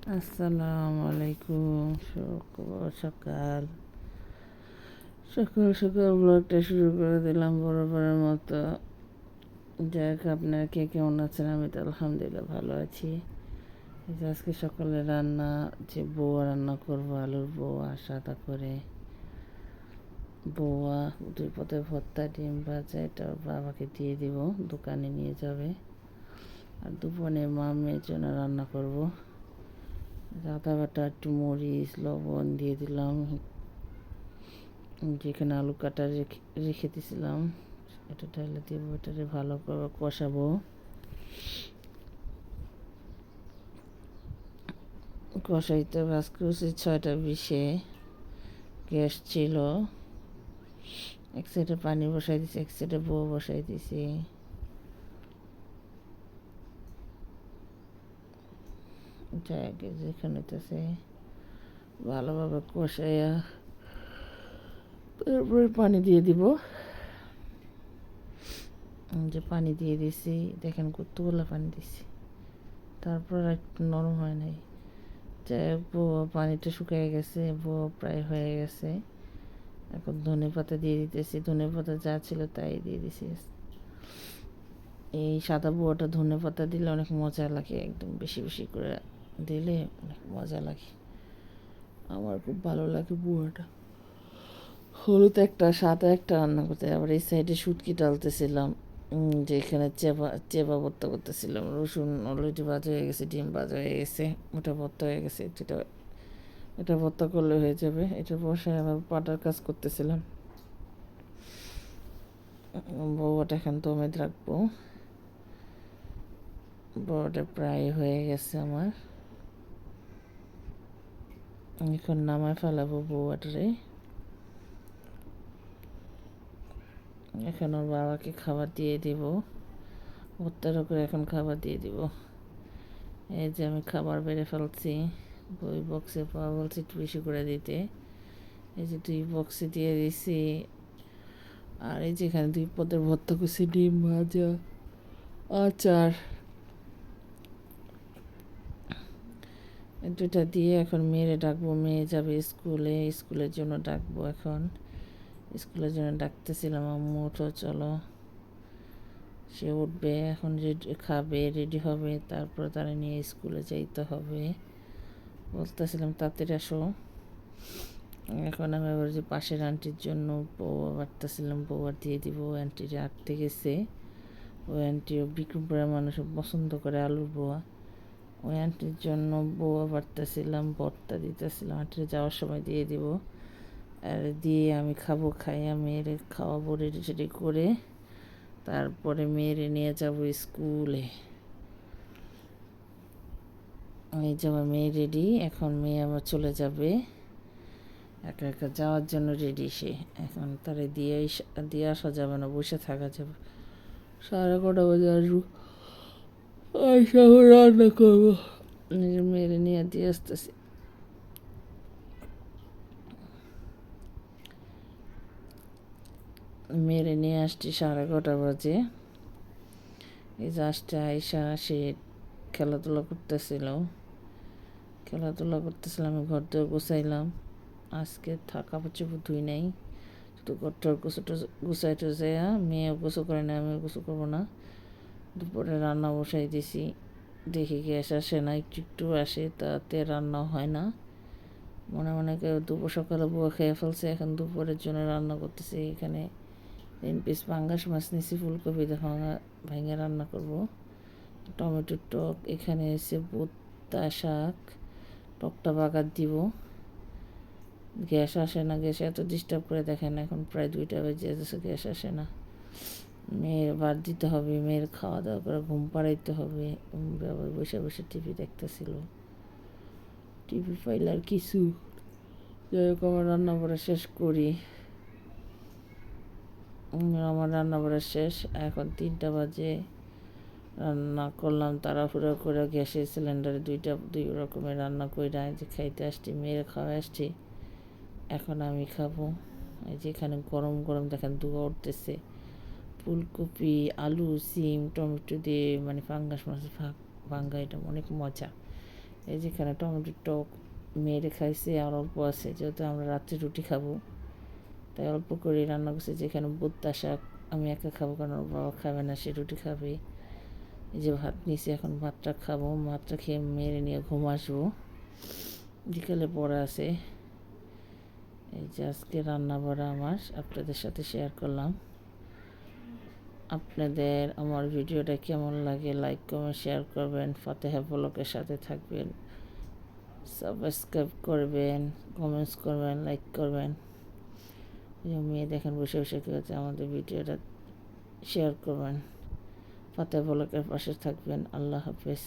আসসালামু আলাইকুম। শুভ সকাল। সকাল সকাল ব্লগটা শুরু করে দিলাম বরাবরের মতো। যাই হোক, আপনারা কে কেমন আছেন? আমি তো আলহামদুলিল্লাহ ভালো আছি। এই যে আজকে সকালে রান্না, যে বউয়া রান্না করবো, আলুর বউয়া সাদা করে বউয়া, 2 পদের ভর্তা, ডিম ভাজা। এটা ওর বাবাকে দিয়ে দিব, দোকানে নিয়ে যাবে। আর দুপুরে মা মেয়ের জন্য রান্না করব। আদা বাটা, একটু মরিচ, লবণ দিয়ে দিলাম। যেখানে আলু কাটা রেখে দিয়েছিলাম, এটা ঢেলে দিব। এটাকে ভালো করে কষাবো। কষাইতে ভাজ করছি 6টা 20-এ। গ্যাস ছিল, এক সাইডে পানি বসাই দিছি, এক সাইডে বউ বসাই দিছি। যাই যেখানে হইতেছে ভালোভাবে কষাইয়া তারপরে পানি দিয়ে দিব। যে পানি দিয়ে দিছি, দেখেন কতগুলো পানি দিছি, তারপর একটু নরম হয় নাই। যাই হোক, পানিটা শুকিয়ে গেছে, প্রায় হয়ে গেছে। এখন ধনে পাতা দিয়ে দিতেছি। ধনে পাতা যা ছিল তাই দিয়ে দিছি। এই সাদা বুয়াটা ধনে পাতা দিলে অনেক মজা লাগে, একদম বেশি বেশি করে দিলে অনেক মজা লাগে। আমার খুব ভালো লাগে বুয়াটা। হলুদ একটা, সাদা একটা রান্না করতে। আবার এই সাইডে শুটকি ডালতেছিলাম, যেখানে চেপা ভর্তা করতেছিলাম। রসুন অলরেডি ভাজা হয়ে গেছে, ডিম ভাজা হয়ে গেছে, ওটা ভর্তা হয়ে গেছে। এটা ভর্তা করলে হয়ে যাবে। এটা বসায় আবার পাটার কাজ করতেছিলাম। বউটা এখন দমে রাখবো। বড়টা প্রায় হয়ে গেছে আমার। এখন নামায় ফেলাবো বউটারে। এখন ওর বাবাকে খাবার দিয়ে দিব। ভর্তার করে এখন খাবার দিয়ে দিব। এই যে আমি খাবার বেড়ে ফেলছি। ওই বক্সে পাওয়া বলছি একটু বেশি করে দিতে। এই যে 2 বক্সে দিয়ে দিছি। আর এই যে এখানে 2 পদের ভর্তা করছি, ডিম ভাজা, আচার, দুটা দিয়ে এখন মেয়েরে ডাকবো। মেয়ে যাবে স্কুলে, স্কুলের জন্য ডাকবো। এখন স্কুলের জন্য ডাকতেছিলাম, আম্মু ওঠো চলো। সে উঠবে এখন, খাবে, রেডি হবে, তারপর তারা নিয়ে স্কুলে যাইতে হবে। বলতেছিলাম তাড়াতাড়ি আসো। এখন আমি আবার যে পাশের আন্টির জন্য বউয়া বাড়তেছিলাম, বউয়া দিয়ে দিব। আন্টির আঁকতে গেছে। ওই আন্টিও বিক্রমপুরের মানুষ পছন্দ করে আলুর বউয়া। ওই আন্টির জন্য বউয়া বাড়তেছিলাম, ভর্তা দিতেছিলাম। আন্টির যাওয়ার সময় দিয়ে দিব। আর দিয়ে আমি খাবো। খাইয়া মেয়েরে খাওয়াবো, রেডি সেডি করে তারপরে মেয়েরে নিয়ে যাব স্কুলে। এই যে আমার মেয়ে রেডি। এখন মেয়ে আমার চলে যাবে, একা একা যাওয়ার জন্য রেডি সে। এখন তারে দিয়ে আসা যাবে না, বসে থাকা যাবে। 9:30 বাজে আসবো, আইসা রান্না করবো। নিজের মেয়েরে নিয়ে দিয়ে আসতেছি। মেয়েরে নিয়ে আসছি 11:30 বাজে। এই যে আসতে আইসা সে খেলাধুলা করতেছিলাম। আমি ঘর দর গুছাইলাম। আজকে কাপড় চোপড় ধুই নাই, শুধু ঘরটার গুছাই টুসাইয়া। মেয়েও গোসু করে না, আমিও গোসু করবো না। দুপুরে রান্না বসাই দিছি। দেখি গ্যাস আসে না, একটু একটু আসে, তাতে রান্না হয় না। মনে মনে করে দুপুর সকালে বুয়া খেয়ে ফেলছে। এখন দুপুরের জন্য রান্না করতেছি। এখানে 3 পিস পাঙ্গাস মাছ নিছি, ফুলকপি ভেঙে রান্না করব। টমেটোর টক, এখানে এসে ভুট্টা শাক, টকটা বাগার দিব। গ্যাস আসে না, গ্যাসে এত ডিস্টার্ব করে দেখেন। এখন প্রায় 2টা বেজে যাচ্ছে, গ্যাস আসে না। মেয়ের ভাত দিতে হবে, মেয়ের খাওয়া দাওয়া করে ঘুম পাড়াইতে হবে। বাবা বসে বসে টিভি দেখতেছিল। টিভি পাইলে আর কিছু। যাই হোক, আমার রান্না বাড়া শেষ করি। আমার রান্না বাড়া শেষ। এখন 3টা বাজে। রান্না করলাম তাড়াহুড়ো করে, গ্যাসের সিলিন্ডারে 2 রকমের রান্না করে যে খাইতে আসছি, মেয়ের খাওয়া আসছি। এখন আমি খাবো। এই যে এখানে গরম গরম দেখেন ধোঁয়া উঠতেছে। ফুলকপি, আলু, সিম, টমেটো দিয়ে, মানে পাঙ্গাস মাছ ভাঙ্গা, এটা অনেক মজা। এই যেখানে টমেটোর টক মেরে খাইছি, আর অল্প আছে, যেহেতু আমরা রাত্রে রুটি খাবো তাই অল্প করে রান্না করছি। যেখানে ভুট্টা শাক আমি একা খাবো, কারণ ওর বাবা খাবে না, সে রুটি খাবে। এই যে ভাত নিয়েছি, এখন ভাতটা খাবো, ভাতটা খেয়ে মেরে নিয়ে ঘুম আসবো, বিকেলে পড়া আছে। এই যে আজকে রান্না বাড়া আমার আপনাদের সাথে শেয়ার করলাম। আপনাদের আমার ভিডিওটা কেমন লাগে লাইক কমেন্ট শেয়ার করবেন, ফাতেহা ব্লগের সাথে থাকবেন, সাবস্ক্রাইব করবেন, কমেন্টস করবেন, লাইক করবেন। মেয়ে দেখেন বসে বসে কী হচ্ছে, আমাদের ভিডিওটা শেয়ার করবেন, ফাতেহা ব্লগের পাশে থাকবেন। আল্লাহ হাফেজ।